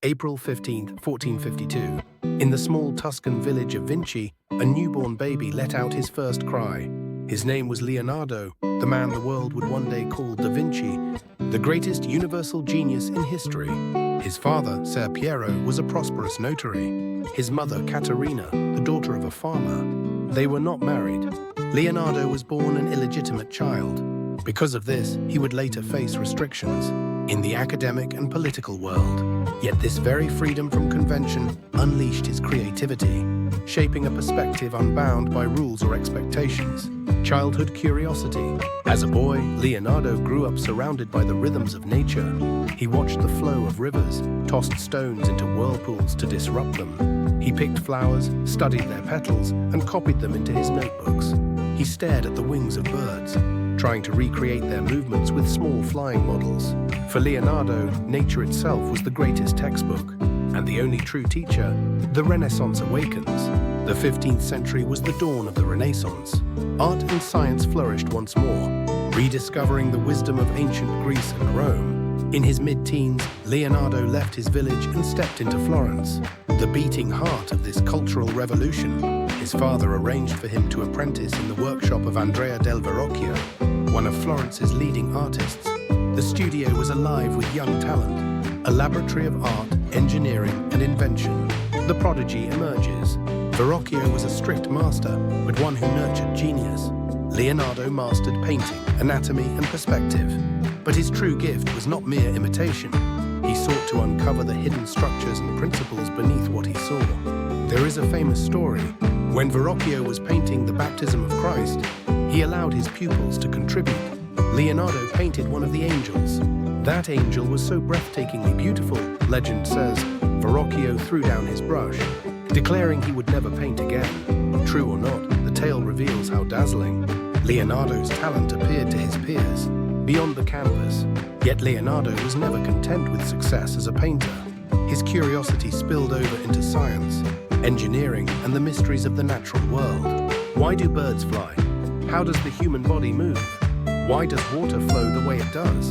April 15, 1452. In the small Tuscan village of Vinci, a newborn baby let out his first cry. His name was Leonardo, the man the world would one day call Da Vinci, the greatest universal genius in history. His father, Ser Piero, was a prosperous notary. His mother, Caterina, the daughter of a farmer. They were not married. Leonardo was born an illegitimate child. Because of this, he would later face restrictions in the academic and political world. Yet this very freedom from convention unleashed his creativity, shaping a perspective unbound by rules or expectations. Childhood curiosity. As a boy, Leonardo grew up surrounded by the rhythms of nature. He watched the flow of rivers, tossed stones into whirlpools to disrupt them. He picked flowers, studied their petals, and copied them into his notebooks. He stared at the wings of birds, trying to recreate their movements with small flying models. For Leonardo, nature itself was the greatest textbook, and the only true teacher. The Renaissance awakens. The 15th century was the dawn of the Renaissance. Art and science flourished once more, rediscovering the wisdom of ancient Greece and Rome. In his mid-teens, Leonardo left his village and stepped into Florence, the beating heart of this cultural revolution. His father arranged for him to apprentice in the workshop of Andrea del Verrocchio, one of Florence's leading artists. The studio was alive with young talent, a laboratory of art, engineering, and invention. The prodigy emerges. Verrocchio was a strict master, but one who nurtured genius. Leonardo mastered painting, anatomy, and perspective. But his true gift was not mere imitation. He sought to uncover the hidden structures and principles beneath what he saw. There is a famous story. When Verrocchio was painting the baptism of Christ, he allowed his pupils to contribute. Leonardo painted one of the angels. That angel was so breathtakingly beautiful, legend says, Verrocchio threw down his brush, declaring he would never paint again. True or not, the tale reveals how dazzling. Leonardo's talent appeared to his peers, beyond the canvas. Yet Leonardo was never content with success as a painter. His curiosity spilled over into science, engineering, and the mysteries of the natural world. Why do birds fly? How does the human body move? Why does water flow the way it does?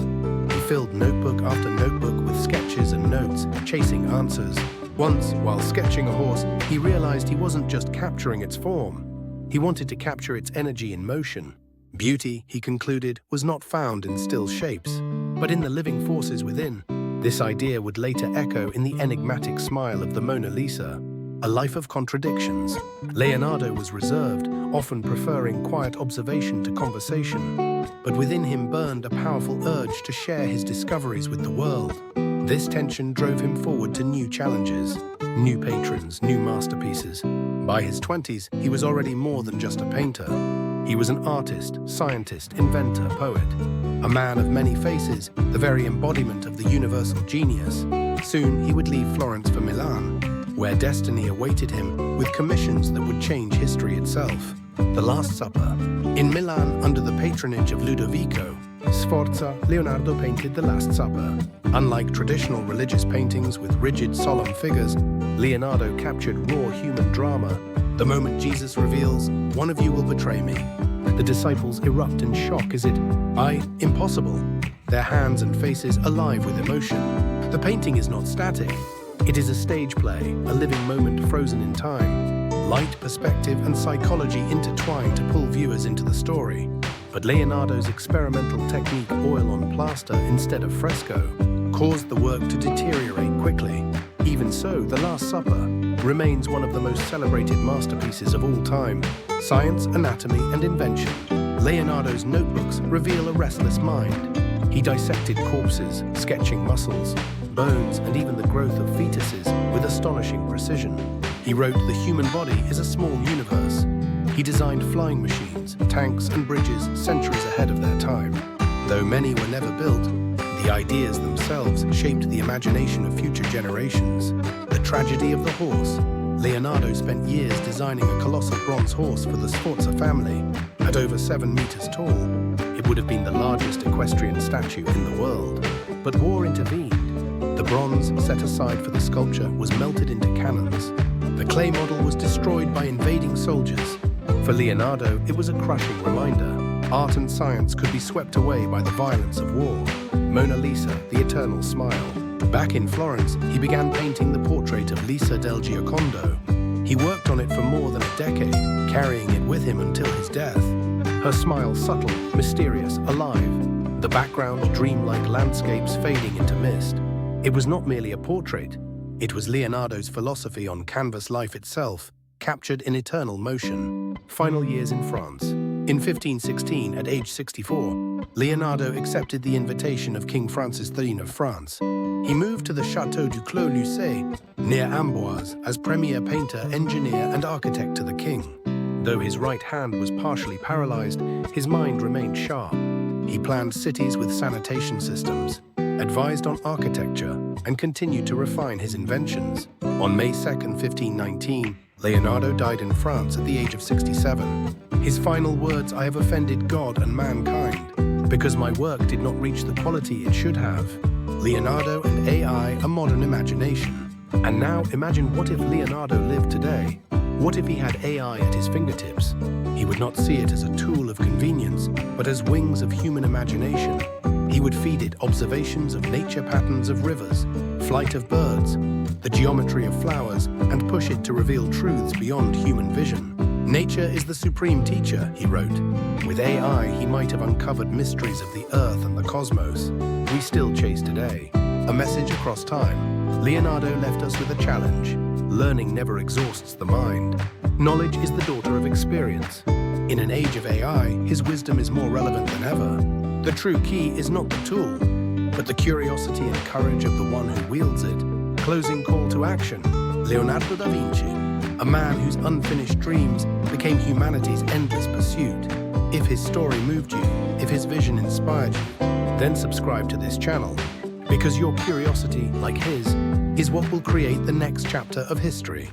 He filled notebook after notebook with sketches and notes, chasing answers. Once, while sketching a horse, he realized he wasn't just capturing its form. He wanted to capture its energy in motion. Beauty, he concluded, was not found in still shapes, but in the living forces within. This idea would later echo in the enigmatic smile of the Mona Lisa. A life of contradictions. Leonardo was reserved, often preferring quiet observation to conversation. But within him burned a powerful urge to share his discoveries with the world. This tension drove him forward to new challenges, new patrons, new masterpieces. By his 20s, he was already more than just a painter. He was an artist, scientist, inventor, poet. A man of many faces, the very embodiment of the universal genius. Soon he would leave Florence for Milan, where destiny awaited him with commissions that would change history itself. The Last Supper. In Milan, under the patronage of Ludovico Sforza, Leonardo painted The Last Supper. Unlike traditional religious paintings with rigid, solemn figures, Leonardo captured raw human drama. The moment Jesus reveals, "One of you will betray me," the disciples erupt in shock. Is it I? Impossible. Their hands and faces alive with emotion. The painting is not static. It is a stage play, a living moment frozen in time. Light, perspective, and psychology intertwine to pull viewers into the story. But Leonardo's experimental technique, oil on plaster instead of fresco, caused the work to deteriorate quickly. Even so, The Last Supper remains one of the most celebrated masterpieces of all time. Science, anatomy, and invention. Leonardo's notebooks reveal a restless mind. He dissected corpses, sketching muscles, bones, and even the growth of fetuses with astonishing precision. He wrote, "The human body is a small universe." He designed flying machines, tanks, and bridges centuries ahead of their time. Though many were never built, the ideas themselves shaped the imagination of future generations. The tragedy of the horse. Leonardo spent years designing a colossal bronze horse for the Sforza family. At over 7 meters tall, it would have been the largest equestrian statue in the world. But war intervened. The bronze, set aside for the sculpture, was melted into cannons. The clay model was destroyed by invading soldiers. For Leonardo, it was a crushing reminder. Art and science could be swept away by the violence of war. Mona Lisa, the eternal smile. Back in Florence, he began painting the portrait of Lisa del Giocondo. He worked on it for more than a decade, carrying it with him until his death. Her smile subtle, mysterious, alive. The background, dreamlike landscapes fading into mist. It was not merely a portrait. It was Leonardo's philosophy on canvas life itself, captured in eternal motion. Final years in France. In 1516, at age 64, Leonardo accepted the invitation of King Francis III of France. He moved to the Château du Clos-Lucé, near Amboise, as premier painter, engineer, and architect to the king. Though his right hand was partially paralyzed, his mind remained sharp. He planned cities with sanitation systems, advised on architecture, and continued to refine his inventions. On May 2, 1519, Leonardo died in France at the age of 67. His final words, "I have offended God and mankind, because my work did not reach the quality it should have." Leonardo and AI, a modern imagination. And now imagine, what if Leonardo lived today? What if he had AI at his fingertips? He would not see it as a tool of convenience, but as wings of human imagination. He would feed it observations of nature patterns of rivers, flight of birds, the geometry of flowers, and push it to reveal truths beyond human vision. "Nature is the supreme teacher," he wrote. With AI, he might have uncovered mysteries of the earth and the cosmos we still chase today. A message across time. Leonardo left us with a challenge. Learning never exhausts the mind. Knowledge is the daughter of experience. In an age of AI, his wisdom is more relevant than ever. The true key is not the tool, but the curiosity and courage of the one who wields it. Closing call to action. Leonardo da Vinci, a man whose unfinished dreams became humanity's endless pursuit. If his story moved you, if his vision inspired you, then subscribe to this channel, because your curiosity, like his, is what will create the next chapter of history.